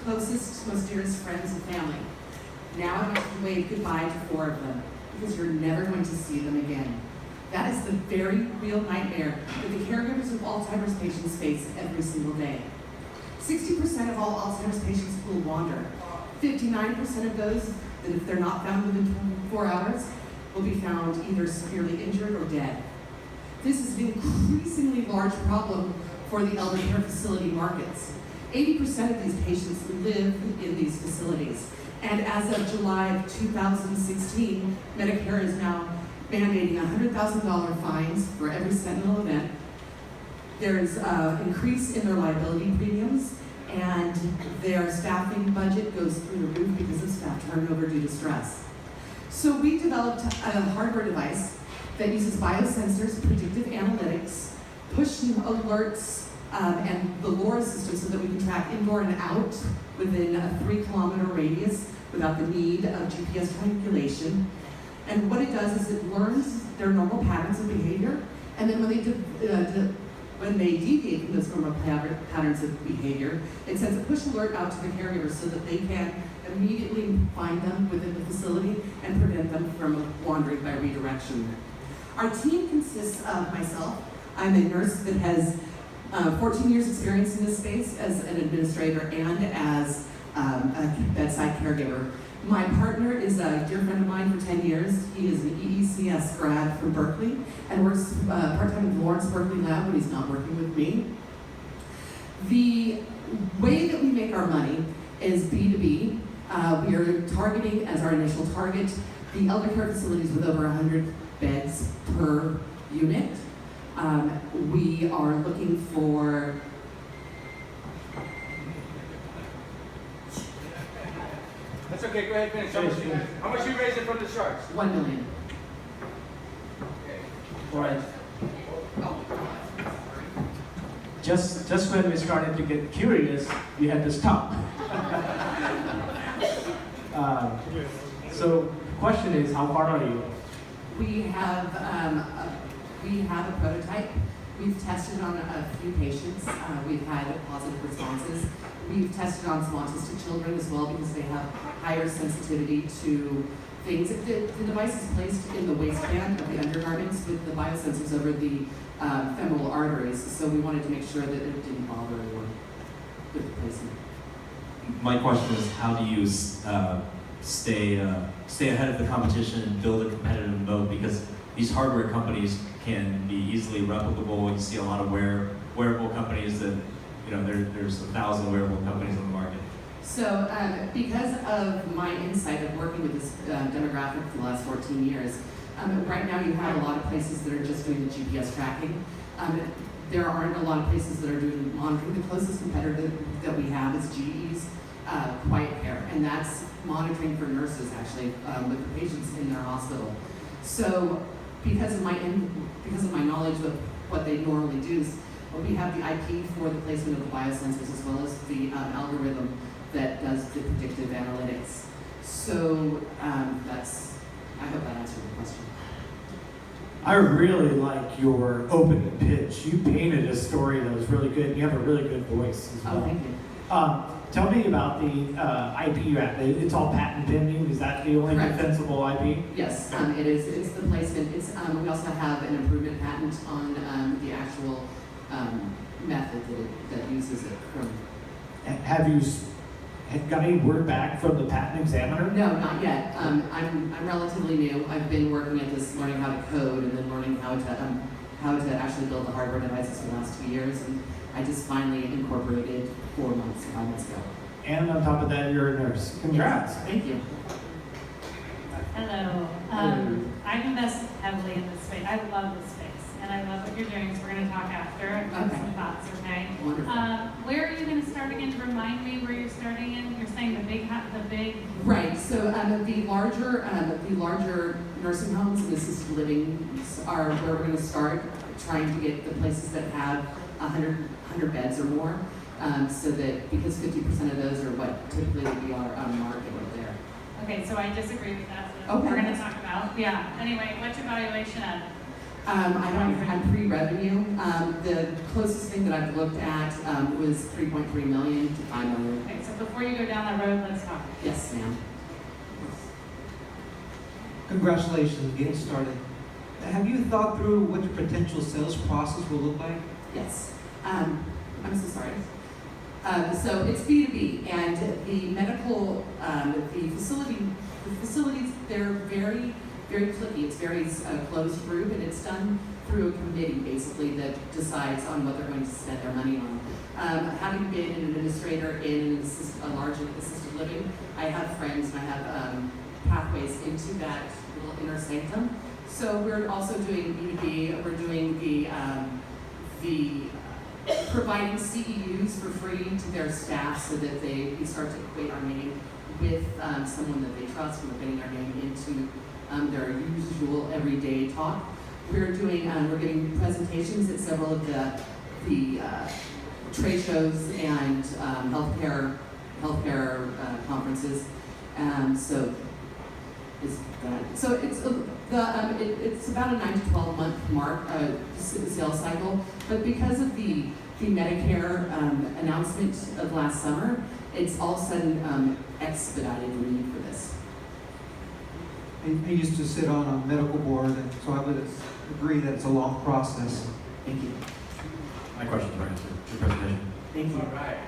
closest, most dearest friends and family. Now I want you to wave goodbye to 4 of them, because you're never going to see them again. That is the very real nightmare that the caregivers of Alzheimer's patients face every single day. 60% of all Alzheimer's patients will wander. 59% of those, that if they're not found within 24 hours, will be found either severely injured or dead. This is an increasingly large problem for the elder care facility markets. 80% of these patients live in these facilities. And as of July of 2016, Medicare is now mandating $100,000 fines for every sentinel event. There's an increase in their liability premiums, and their staffing budget goes through the roof because of staff turnover due to stress. So we developed a hardware device that uses biosensors, predictive analytics, push alerts, and the LoRa system so that we can track indoor and out within a 3-kilometer radius without the need of GPS triangulation. And what it does is it learns their normal patterns of behavior, and then when they deviate from those normal patterns of behavior, it sends a push alert out to the caregivers so that they can immediately find them within the facility and prevent them from wandering by redirection. Our team consists of myself. I'm a nurse that has 14 years experience in this space as an administrator and as a bedside caregiver. My partner is a dear friend of mine for 10 years. He is an EECS grad from Berkeley and works part-time in Lawrence Berkeley Lab when he's not working with me. The way that we make our money is B2B. We are targeting as our initial target the elder care facilities with over 100 beds per unit. We are looking for That's okay, go ahead, finish. How much you raising from the sharks? $1 million. Okay. All right. Just when we started to get curious, we had to stop. So the question is, how far are you? We have a prototype. We've tested on a few patients. We've had positive responses. We've tested on some autistic children as well because they have higher sensitivity to things. The device is placed in the waistband of the undergarments with the biosensors over the femoral arteries, so we wanted to make sure that it didn't bother anyone with the placement. My question is, how do you stay ahead of the competition and build a competitive moat? Because these hardware companies can be easily replicable. You see a lot of wearable companies that, there's 1,000 wearable companies on the market. So because of my insight of working with this demographic for the last 14 years, right now you have a lot of places that are just doing the GPS tracking. There aren't a lot of places that are doing monitoring. The closest competitor that we have is GE's Quiet Care, and that's monitoring for nurses actually with the patients in their hospital. So because of my knowledge of what they normally do, we have the IP for the placement of the biosensors as well as the algorithm that does the predictive analytics. So I hope that answered the question. I really like your opening pitch. You painted a story that was really good. You have a really good voice as well. Oh, thank you. Tell me about the IP you have. It's all patent pending. Is that the only Correct. defensible IP? Yes, it is. It's the placement. We also have an improvement patent on the actual method that uses it from. Have you got any word back from the patent examiner? No, not yet. I'm relatively new. I've been working at this, learning how to code, and then learning how to actually build the hardware devices for the last 2 years. And I just finally incorporated 5 months ago. And on top of that, you're a nurse. Congrats. Yes, thank you. Hello. I've invested heavily in this space. I love this space, and I love what you're doing, so we're going to talk after and have Okay. some thoughts, okay? Wonderful. Where are you going to start again? Remind me where you're starting in. You're saying the big. Right. So the larger nursing homes and assisted living are where we're going to start, trying to get the places that have 100 beds or more, so that because 50% of those are what typically would be on market right there. Okay, so I disagree with that. So Okay. we're going to talk about. Yeah. Anyway, what's your valuation of? I'm pre-revenue. The closest thing that I've looked at was $3.3 million to $5 million. Okay, so before you go down that road, let's talk. Yes, ma'am. Congratulations, getting started. Have you thought through what your potential sales process will look like? Yes. I'm so sorry. So it's B2B, and the medical, the facilities, they're very, very cliquey. It's very closed group, and it's done through a committee, basically, that decides on what they're going to spend their money on. Having been an administrator in a large assisted living, I have friends and I have pathways into that little inner sanctum. So we're also doing B2B. We're doing the providing CEUs for free to their staff so that we start to equate our name with someone that they trust, and we're getting our name into their usual everyday talk. We're giving presentations at several of the trade shows and healthcare conferences. It's about a 9 to 12 month mark sales cycle, but because of the Medicare announcement of last summer, it's all of a sudden expedited the need for this. I used to sit on a medical board, and so I would agree that it's a long process. Thank you. My questions are answered. Good presentation. Thank you. All right.